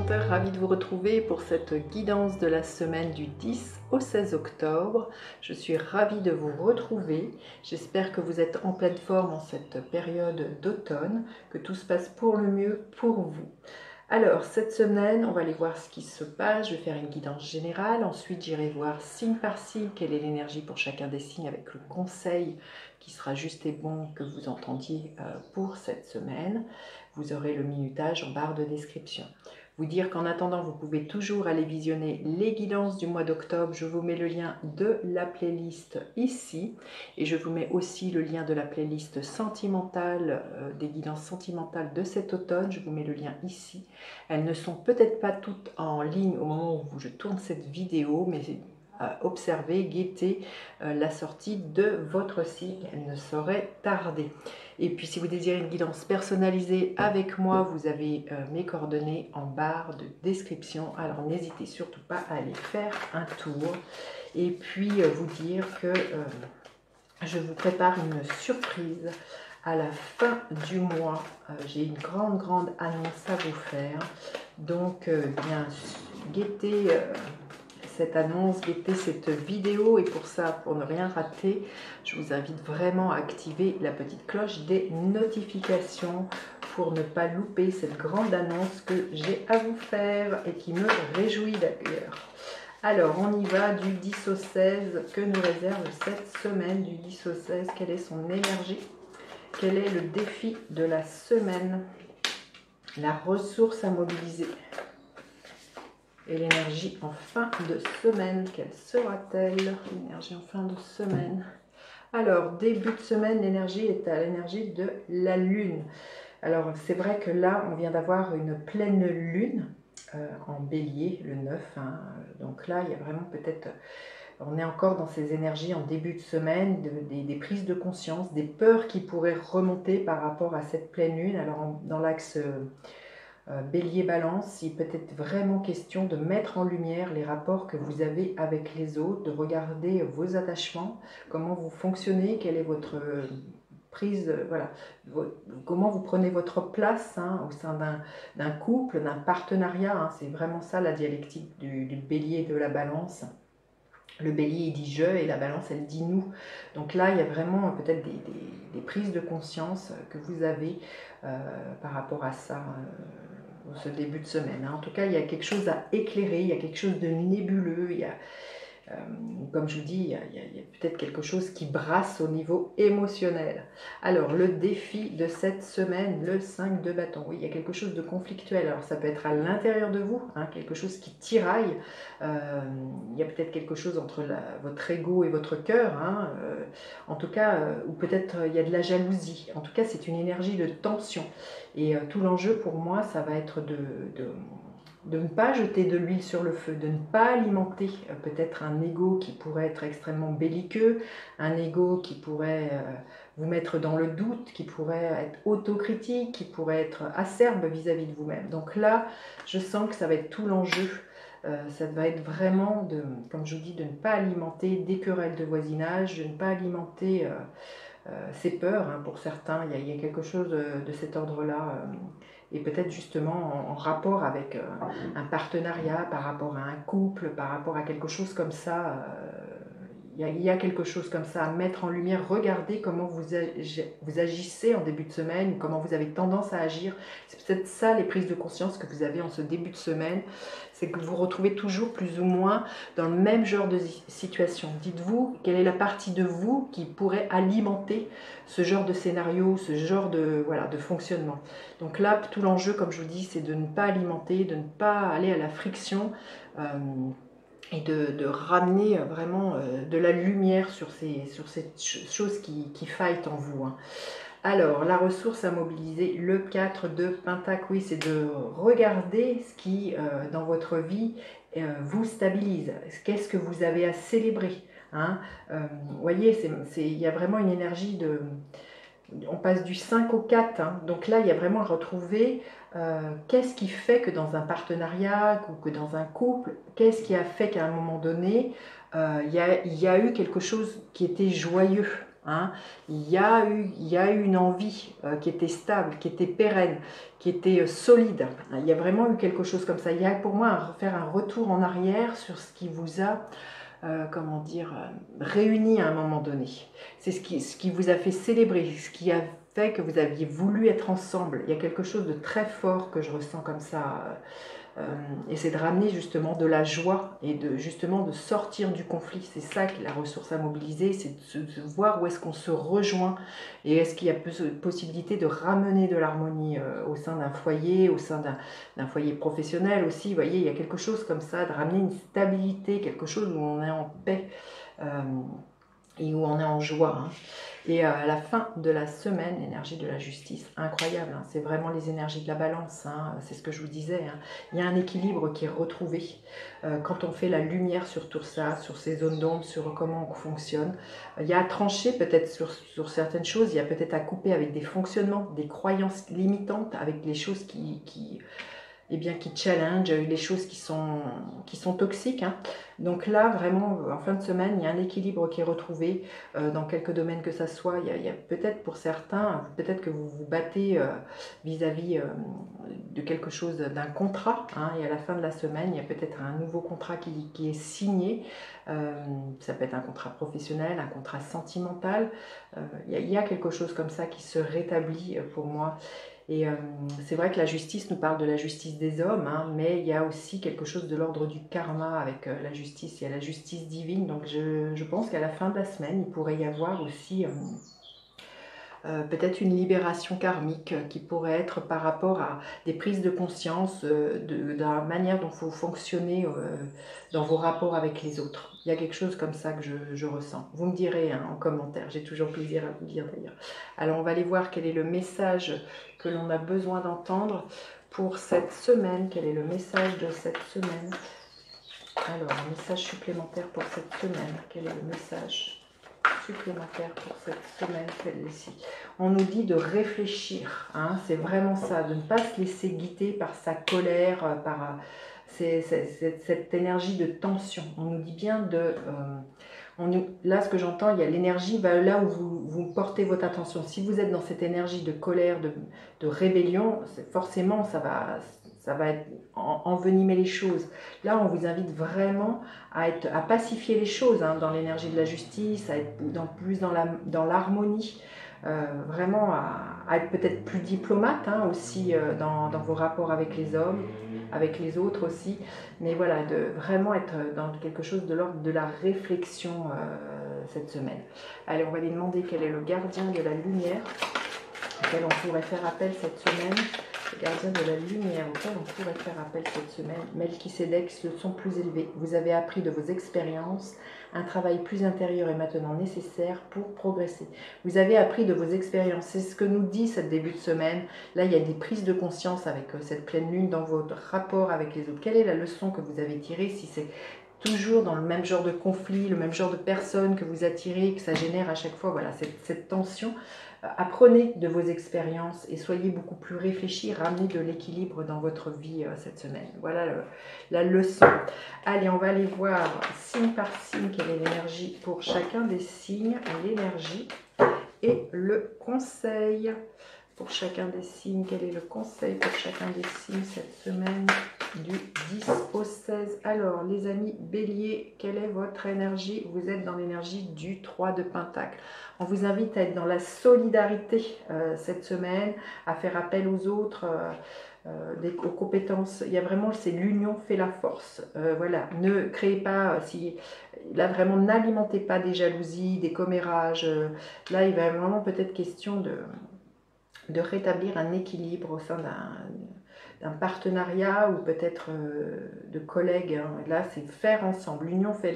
enchanteur, ravie de vous retrouver pour cette guidance de la semaine du 10 au 16 octobre. Je suis ravie de vous retrouver. J'espère que vous êtes en pleine forme en cette période d'automne, que tout se passe pour le mieux pour vous. Alors, cette semaine, on va aller voir ce qui se passe. Je vais faire une guidance générale. Ensuite, j'irai voir signe par signe quelle est l'énergie pour chacun des signes avec le conseil qui sera juste et bon que vous entendiez pour cette semaine. Vous aurez le minutage en barre de description. Vous dire qu'en attendant, vous pouvez toujours aller visionner les guidances du mois d'octobre. Je vous mets le lien de la playlist ici et je vous mets aussi le lien de la playlist sentimentale, des guidances sentimentales de cet automne. Je vous mets le lien ici. Elles ne sont peut-être pas toutes en ligne au moment où je tourne cette vidéo, mais observez, guettez la sortie de votre signe. Elle ne saurait tarder. Et puis si vous désirez une guidance personnalisée avec moi, vous avez mes coordonnées en barre de description. Alors n'hésitez surtout pas à aller faire un tour. Et puis vous dire que je vous prépare une surprise à la fin du mois. J'ai une grande annonce à vous faire. Donc bien guettez cette annonce, guettez cette vidéo, et pour ça, pour ne rien rater, je vous invite vraiment à activer la petite cloche des notifications pour ne pas louper cette grande annonce que j'ai à vous faire et qui me réjouit d'ailleurs. Alors, on y va du 10 au 16. Que nous réserve cette semaine du 10 au 16? Quelle est son énergie? Quel est le défi de la semaine? La ressource à mobiliser. Et l'énergie en fin de semaine, quelle sera-t-elle? L'énergie en fin de semaine. Alors, début de semaine, l'énergie est à l'énergie de la lune. Alors, c'est vrai que là, on vient d'avoir une pleine lune en bélier, le 9. Hein. Donc là, il y a vraiment peut-être... On est encore dans ces énergies en début de semaine, des prises de conscience, des peurs qui pourraient remonter par rapport à cette pleine lune. Alors, dans l'axe... Bélier Balance, il peut être vraiment question de mettre en lumière les rapports que vous avez avec les autres, de regarder vos attachements, comment vous fonctionnez, quelle est votre prise, voilà, comment vous prenez votre place au sein d'un couple, d'un partenariat. C'est vraiment ça la dialectique du Bélier et de la Balance. Le Bélier il dit je et la Balance elle dit nous. Donc là il y a vraiment peut-être des prises de conscience que vous avez par rapport à ça. Ce début de semaine. En tout cas, il y a quelque chose à éclairer, il y a quelque chose de nébuleux, il y a, comme je vous dis, il y a peut-être quelque chose qui brasse au niveau émotionnel. Alors, le défi de cette semaine, le 5 de bâton. Oui, il y a quelque chose de conflictuel. Alors, ça peut être à l'intérieur de vous, quelque chose qui tiraille. Il y a peut-être quelque chose entre votre ego et votre cœur. En tout cas, ou peut-être il y a de la jalousie. En tout cas, c'est une énergie de tension. Et tout l'enjeu pour moi, ça va être de ne pas jeter de l'huile sur le feu, de ne pas alimenter peut-être un ego qui pourrait être extrêmement belliqueux, un ego qui pourrait vous mettre dans le doute, qui pourrait être autocritique, qui pourrait être acerbe vis-à-vis de vous-même. Donc là, je sens que ça va être tout l'enjeu. Ça va être vraiment, comme je vous dis, de ne pas alimenter des querelles de voisinage, de ne pas alimenter ces peurs. Pour certains, il y a quelque chose de cet ordre-là. Et peut-être justement en rapport avec un partenariat, par rapport à un couple, par rapport à quelque chose comme ça. Il y a quelque chose comme ça à mettre en lumière. Regardez comment vous agissez en début de semaine, comment vous avez tendance à agir. C'est peut-être ça les prises de conscience que vous avez en ce début de semaine. C'est que vous vous retrouvez toujours plus ou moins dans le même genre de situation. Dites-vous quelle est la partie de vous qui pourrait alimenter ce genre de scénario, ce genre de fonctionnement. Donc là, tout l'enjeu, comme je vous dis, c'est de ne pas alimenter, de ne pas aller à la friction. Et de ramener vraiment de la lumière sur cette chose qui fight en vous. Alors, la ressource à mobiliser, le 4 de Pentacle, oui, c'est de regarder ce qui, dans votre vie, vous stabilise. Qu'est-ce que vous avez à célébrer, vous voyez, il y a vraiment une énergie de... On passe du 5 au 4, donc là, il y a vraiment à retrouver qu'est-ce qui fait que dans un partenariat ou que dans un couple, qu'est-ce qui a fait qu'à un moment donné, il y a eu quelque chose qui était joyeux. hein. Il y a eu une envie qui était stable, qui était pérenne, qui était solide. Il y a vraiment eu quelque chose comme ça. Il y a pour moi faire un retour en arrière sur ce qui vous a comment dire, réunis à un moment donné. C'est ce qui vous a fait célébrer, ce qui a fait que vous aviez voulu être ensemble. Il y a quelque chose de très fort que je ressens comme ça. Et c'est de ramener justement de la joie et justement de sortir du conflit. C'est ça que la ressource à mobiliser, c'est de voir où est-ce qu'on se rejoint et est-ce qu'il y a possibilité de ramener de l'harmonie au sein d'un foyer, au sein d'un foyer professionnel aussi. Vous voyez, il y a quelque chose comme ça, de ramener une stabilité, quelque chose où on est en paix et où on est en joie. Hein. Et à la fin de la semaine, l'énergie de la justice, incroyable, hein, c'est vraiment les énergies de la balance, hein, c'est ce que je vous disais. Hein. Il y a un équilibre qui est retrouvé quand on fait la lumière sur tout ça, sur ces zones d'ombre, sur comment on fonctionne. Il y a à trancher peut-être sur certaines choses, il y a peut-être à couper avec des fonctionnements, des croyances limitantes, avec les choses qui challenge, les choses qui sont toxiques. Hein. Donc là, vraiment, en fin de semaine, il y a un équilibre qui est retrouvé dans quelques domaines que ça soit. Il y a peut-être pour certains, peut-être que vous vous battez vis-à-vis de quelque chose, d'un contrat. Hein, et à la fin de la semaine, il y a peut-être un nouveau contrat qui est signé. Ça peut être un contrat professionnel, un contrat sentimental. Il y a quelque chose comme ça qui se rétablit pour moi. Et c'est vrai que la justice nous parle de la justice des hommes, hein, mais il y a aussi quelque chose de l'ordre du karma avec la justice. Il y a la justice divine, donc je pense qu'à la fin de la semaine, il pourrait y avoir aussi peut-être une libération karmique qui pourrait être par rapport à des prises de conscience de la manière dont vous fonctionnez dans vos rapports avec les autres. Il y a quelque chose comme ça que je ressens. Vous me direz hein, en commentaire, j'ai toujours plaisir à vous dire d'ailleurs. Alors on va aller voir quel est le message que l'on a besoin d'entendre pour cette semaine. Quel est le message de cette semaine? Alors, un message supplémentaire pour cette semaine. Quel est le message supplémentaire pour cette semaine? On nous dit de réfléchir, hein, c'est vraiment ça, de ne pas se laisser guider par sa colère, par cette énergie de tension. On nous dit bien de... là, ce que j'entends, il y a l'énergie va là où vous portez votre attention. Si vous êtes dans cette énergie de colère, de rébellion, forcément, ça va envenimer les choses. Là, on vous invite vraiment à pacifier les choses hein, dans l'énergie de la justice, à être plus dans l'harmonie, vraiment à être peut-être plus diplomate hein, aussi dans vos rapports avec les hommes, avec les autres aussi, mais voilà, de vraiment être dans quelque chose de l'ordre de la réflexion cette semaine. Allez, on va lui demander quel est le gardien de la lumière auquel on pourrait faire appel cette semaine. Le gardien de la lumière auquel on pourrait faire appel cette semaine. Melchisédek, le son plus élevé. Vous avez appris de vos expériences. Un travail plus intérieur est maintenant nécessaire pour progresser. Vous avez appris de vos expériences. C'est ce que nous dit cette début de semaine. Là, il y a des prises de conscience avec cette pleine lune dans votre rapport avec les autres. Quelle est la leçon que vous avez tirée? Si c'est toujours dans le même genre de conflit, le même genre de personnes que vous attirez, que ça génère à chaque fois voilà, cette tension. Apprenez de vos expériences et soyez beaucoup plus réfléchis, ramenez de l'équilibre dans votre vie cette semaine. Voilà la leçon. Allez, on va aller voir signe par signe quelle est l'énergie pour chacun des signes, l'énergie et le conseil pour chacun des signes. Quel est le conseil pour chacun des signes cette semaine du 10 au 16? Alors, les amis Bélier, quelle est votre énergie? Vous êtes dans l'énergie du 3 de Pentacle. On vous invite à être dans la solidarité cette semaine, à faire appel aux autres, aux compétences. Il y a vraiment, c'est l'union fait la force. Voilà, ne créez pas, là vraiment, n'alimentez pas des jalousies, des commérages. Là, il va vraiment peut-être question de rétablir un équilibre au sein d'un partenariat ou peut-être de collègues. Hein. Là, c'est faire ensemble. L'union fait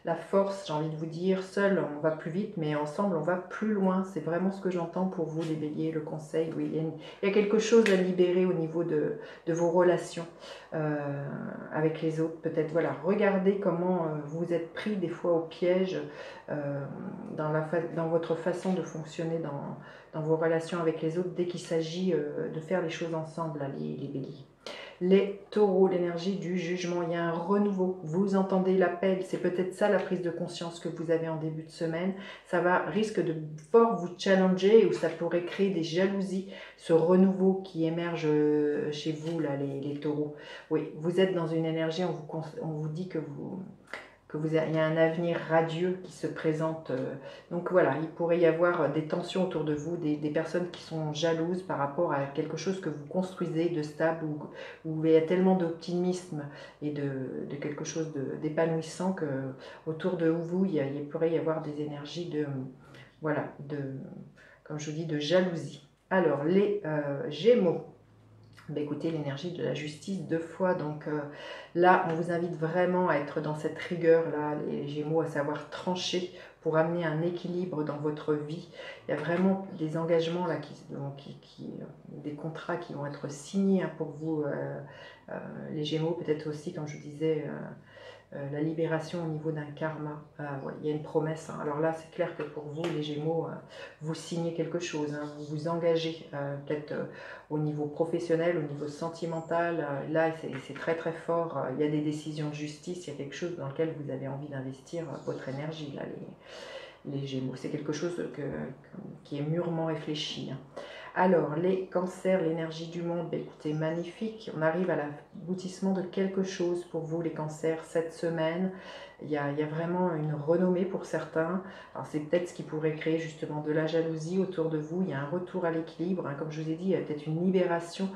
la force, j'ai envie de vous dire. Seul, on va plus vite, mais ensemble, on va plus loin. C'est vraiment ce que j'entends pour vous, les béliers, le conseil. Oui, il y a quelque chose à libérer au niveau de vos relations avec les autres. Peut-être, voilà, regardez comment vous êtes pris des fois au piège dans votre façon de fonctionner dans vos relations avec les autres dès qu'il s'agit de faire les choses ensemble, là, les béliers. Les taureaux, l'énergie du jugement, il y a un renouveau, vous entendez l'appel, c'est peut-être ça la prise de conscience que vous avez en début de semaine, risque de fort vous challenger ou ça pourrait créer des jalousies, ce renouveau qui émerge chez vous, là, les taureaux. Oui, vous êtes dans une énergie, on vous dit que il y a un avenir radieux qui se présente. Donc voilà, il pourrait y avoir des tensions autour de vous, des personnes qui sont jalouses par rapport à quelque chose que vous construisez de stable, où il y a tellement d'optimisme et de quelque chose d'épanouissant que autour de vous, il pourrait y avoir des énergies voilà, comme je vous dis, de jalousie. Alors, les Gémeaux. Écoutez, l'énergie de la justice 2 fois, donc là on vous invite vraiment à être dans cette rigueur là, les Gémeaux, à savoir trancher pour amener un équilibre dans votre vie. Il y a vraiment des engagements là, des contrats qui vont être signés pour vous, les Gémeaux, peut-être aussi, comme je vous disais, la libération au niveau d'un karma. Ouais, il y a une promesse. Hein. Alors là, c'est clair que pour vous, les Gémeaux, vous signez quelque chose, hein, vous vous engagez, peut-être au niveau professionnel, au niveau sentimental. Là, c'est très très fort. Il y a des décisions de justice, il y a quelque chose dans lequel vous avez envie d'investir votre énergie, là, les Gémeaux. C'est quelque chose qui est mûrement réfléchi. Hein. Alors, les cancers, l'énergie du monde, écoutez, magnifique. On arrive à l'aboutissement de quelque chose pour vous, les cancers, cette semaine. Il y a vraiment une renommée pour certains. Alors, c'est peut-être ce qui pourrait créer justement de la jalousie autour de vous. Il y a un retour à l'équilibre. Hein. Comme je vous ai dit, il y a peut-être une libération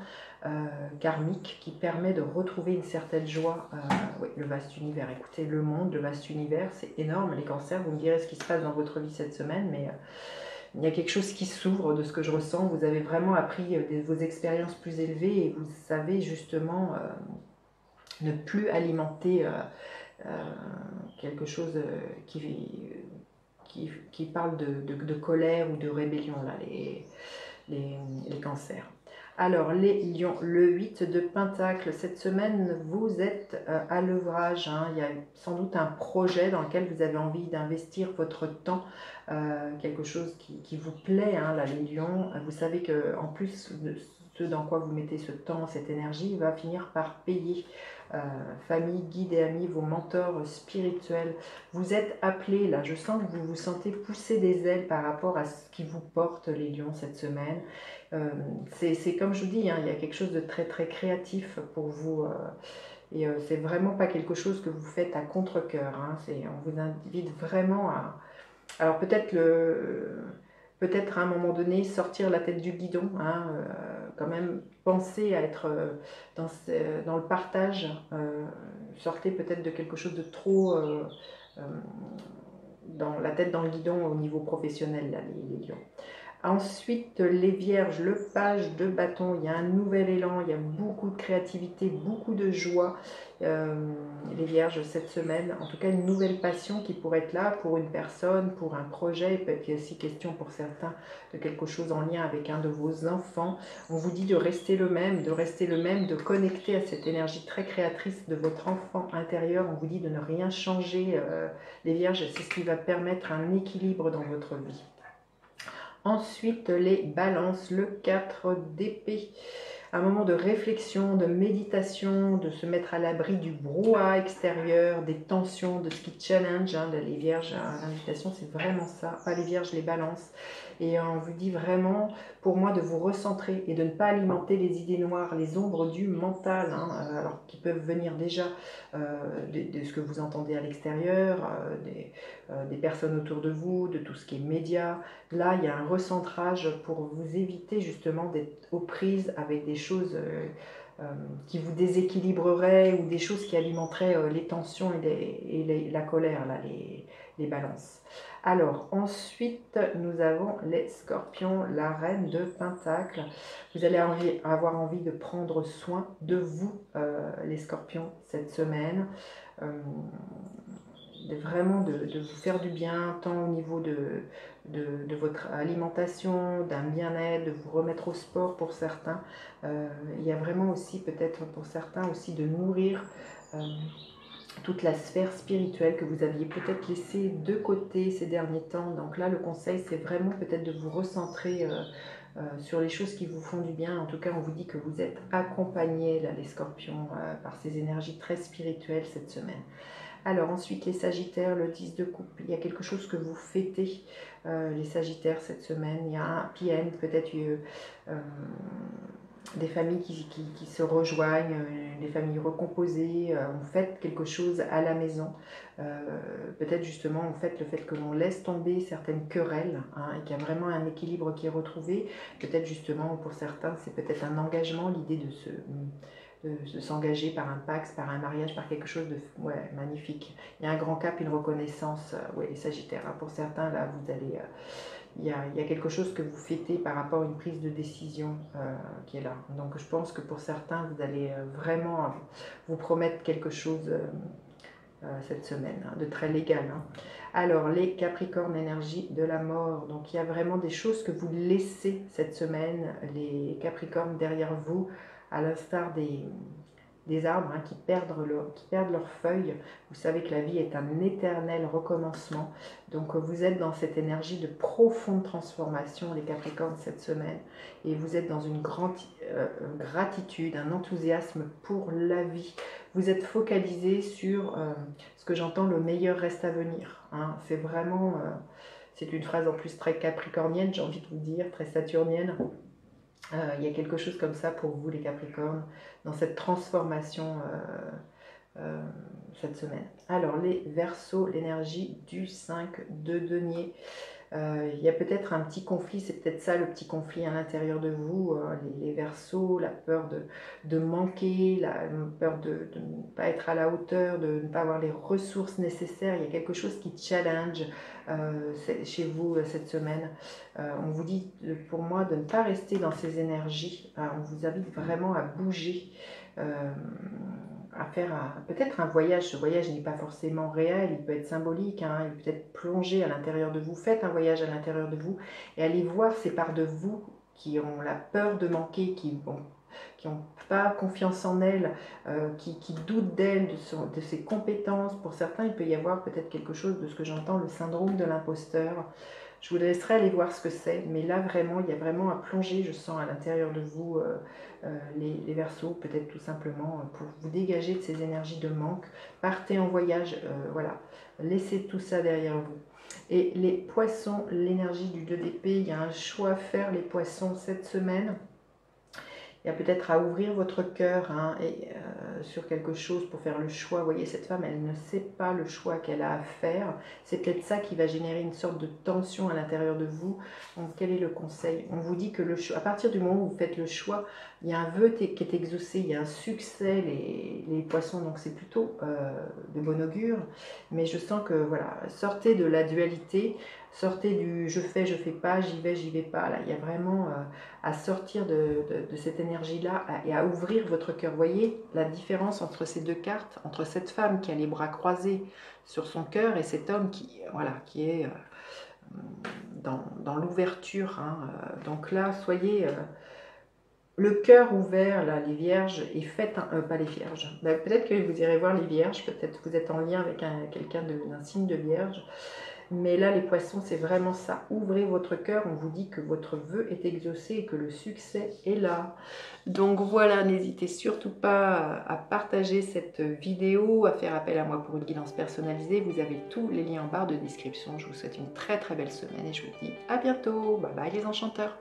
karmique qui permet de retrouver une certaine joie. Oui, le vaste univers. Écoutez, le monde, le vaste univers, c'est énorme. Les cancers, vous me direz ce qui se passe dans votre vie cette semaine, mais... il y a quelque chose qui s'ouvre de ce que je ressens. Vous avez vraiment appris vos expériences plus élevées et vous savez justement ne plus alimenter quelque chose qui parle de colère ou de rébellion, là, les cancers. Alors, les lions, le 8 de Pentacle, cette semaine, vous êtes à l'ouvrage. Hein. Il y a sans doute un projet dans lequel vous avez envie d'investir votre temps, quelque chose qui vous plaît, hein, là, les lions. Vous savez qu'en plus de ce dans quoi vous mettez ce temps, cette énergie, va finir par payer. Famille, guide et amis, vos mentors spirituels. Vous êtes appelés, là, je sens que vous vous sentez pousser des ailes par rapport à ce qui vous porte, les lions, cette semaine. C'est comme je vous dis, hein, il y a quelque chose de très très créatif pour vous et c'est vraiment pas quelque chose que vous faites à contre-cœur. Hein, on vous invite vraiment à... Alors peut-être à un moment donné sortir la tête du guidon, hein, quand même penser à être dans le partage, sortez peut-être de quelque chose de trop dans la tête dans le guidon au niveau professionnel, là, les lions. Ensuite, les vierges, le page de bâton, il y a un nouvel élan, il y a beaucoup de créativité, beaucoup de joie. Les vierges, cette semaine, en tout cas une nouvelle passion qui pourrait être là pour une personne, pour un projet, il peut être aussi question pour certains de quelque chose en lien avec un de vos enfants. On vous dit de rester le même, de connecter à cette énergie très créatrice de votre enfant intérieur. On vous dit de ne rien changer. Les vierges, c'est ce qui va permettre un équilibre dans votre vie. Ensuite, les balances, le 4 d'épée. Un moment de réflexion, de méditation, de se mettre à l'abri du brouhaha extérieur, des tensions, de ce qui challenge. Hein, les vierges, l'invitation, c'est vraiment ça. Pas les vierges, les balances. Et on vous dit vraiment, pour moi, de vous recentrer et de ne pas alimenter les idées noires, les ombres du mental, hein, alors qui peuvent venir déjà de ce que vous entendez à l'extérieur, des personnes autour de vous, de tout ce qui est médias. Là, il y a un recentrage pour vous éviter justement d'être aux prises avec des choses qui vous déséquilibreraient ou des choses qui alimenteraient les tensions et la colère, là, les balances. Alors, ensuite, nous avons les scorpions, la reine de Pentacle. Vous allez avoir envie de prendre soin de vous, les scorpions, cette semaine. Vraiment de vous faire du bien, tant au niveau de votre alimentation, d'un bien-être, de vous remettre au sport pour certains. Il y a vraiment aussi peut-être pour certains aussi de nourrir toute la sphère spirituelle que vous aviez peut-être laissée de côté ces derniers temps. Donc là, le conseil, c'est vraiment peut-être de vous recentrer sur les choses qui vous font du bien. En tout cas, on vous dit que vous êtes accompagnés, là, les scorpions, par ces énergies très spirituelles cette semaine. Alors ensuite, les sagittaires, le 10 de coupe, il y a quelque chose que vous fêtez, les sagittaires, cette semaine. Il y a un PN, peut-être des familles qui se rejoignent, des familles recomposées, on fête quelque chose à la maison. Peut-être justement on fête le fait que l'on laisse tomber certaines querelles, hein, et qu'il y a vraiment un équilibre qui est retrouvé. Peut-être justement pour certains c'est peut-être un engagement, l'idée de s'engager par un pacte, par un mariage, par quelque chose de magnifique. Il y a un grand cap, une reconnaissance, les sagittaires, hein. Pour certains là vous allez... il y a quelque chose que vous fêtez par rapport à une prise de décision qui est là. Donc je pense que pour certains, vous allez vraiment vous promettre quelque chose cette semaine, hein, de très légal. Hein. Alors les Capricornes, énergie de la mort. Donc il y a vraiment des choses que vous laissez cette semaine, les Capricornes, derrière vous, à l'instar des arbres, hein, qui perdent leurs feuilles. Vous savez que la vie est un éternel recommencement. Donc vous êtes dans cette énergie de profonde transformation, les Capricornes, cette semaine. Et vous êtes dans une grande gratitude, un enthousiasme pour la vie. Vous êtes focalisé sur ce que j'entends, le meilleur reste à venir. Hein. C'est vraiment... c'est une phrase en plus très capricornienne, j'ai envie de vous dire, très saturnienne. Il y a quelque chose comme ça pour vous les Capricornes, dans cette transformation cette semaine. Alors les Verseaux, l'énergie du 5 de denier. Il y a peut-être un petit conflit, c'est peut-être ça le petit conflit à l'intérieur de vous, les Verseaux, la peur de manquer, la peur de ne pas être à la hauteur, de ne pas avoir les ressources nécessaires. Il y a quelque chose qui challenge chez vous cette semaine. On vous dit pour moi de ne pas rester dans ces énergies. On vous invite vraiment à bouger, à faire peut-être un voyage. Ce voyage n'est pas forcément réel, il peut être symbolique, hein, il peut être plongé à l'intérieur de vous. Faites un voyage à l'intérieur de vous et allez voir ces parts de vous qui ont la peur de manquer, qui n'ont pas confiance en elles, qui doutent d'elles, de ses compétences. Pour certains, il peut y avoir peut-être quelque chose de ce que j'entends, le syndrome de l'imposteur. Je vous laisserai aller voir ce que c'est, mais là vraiment, il y a vraiment à plonger, je sens à l'intérieur de vous, les Verseaux, peut-être tout simplement pour vous dégager de ces énergies de manque. Partez en voyage, voilà, laissez tout ça derrière vous. Et les Poissons, l'énergie du 2 d'épée, il y a un choix à faire, les Poissons, cette semaine. Il y a peut-être à ouvrir votre cœur, hein, sur quelque chose pour faire le choix. Vous voyez, cette femme, elle ne sait pas le choix qu'elle a à faire. C'est peut-être ça qui va générer une sorte de tension à l'intérieur de vous. Donc, quel est le conseil? On vous dit que à partir du moment où vous faites le choix, il y a un vœu qui est exaucé, il y a un succès, les Poissons. Donc, c'est plutôt de bon augure. Mais je sens que, voilà, sortez de la dualité. Sortez du je fais pas, j'y vais pas. Là, il y a vraiment à sortir de cette énergie-là et à ouvrir votre cœur. Vous voyez la différence entre ces deux cartes, entre cette femme qui a les bras croisés sur son cœur et cet homme qui, voilà, qui est dans l'ouverture. Hein. Donc là, soyez le cœur ouvert, là, les vierges, et faites pas les vierges. Peut-être que vous irez voir les vierges, peut-être que vous êtes en lien avec quelqu'un d'un signe de vierge. Mais là, les Poissons, c'est vraiment ça. Ouvrez votre cœur, on vous dit que votre vœu est exaucé et que le succès est là. Donc voilà, n'hésitez surtout pas à partager cette vidéo, à faire appel à moi pour une guidance personnalisée. Vous avez tous les liens en barre de description. Je vous souhaite une très très belle semaine et je vous dis à bientôt. Bye bye les enchanteurs.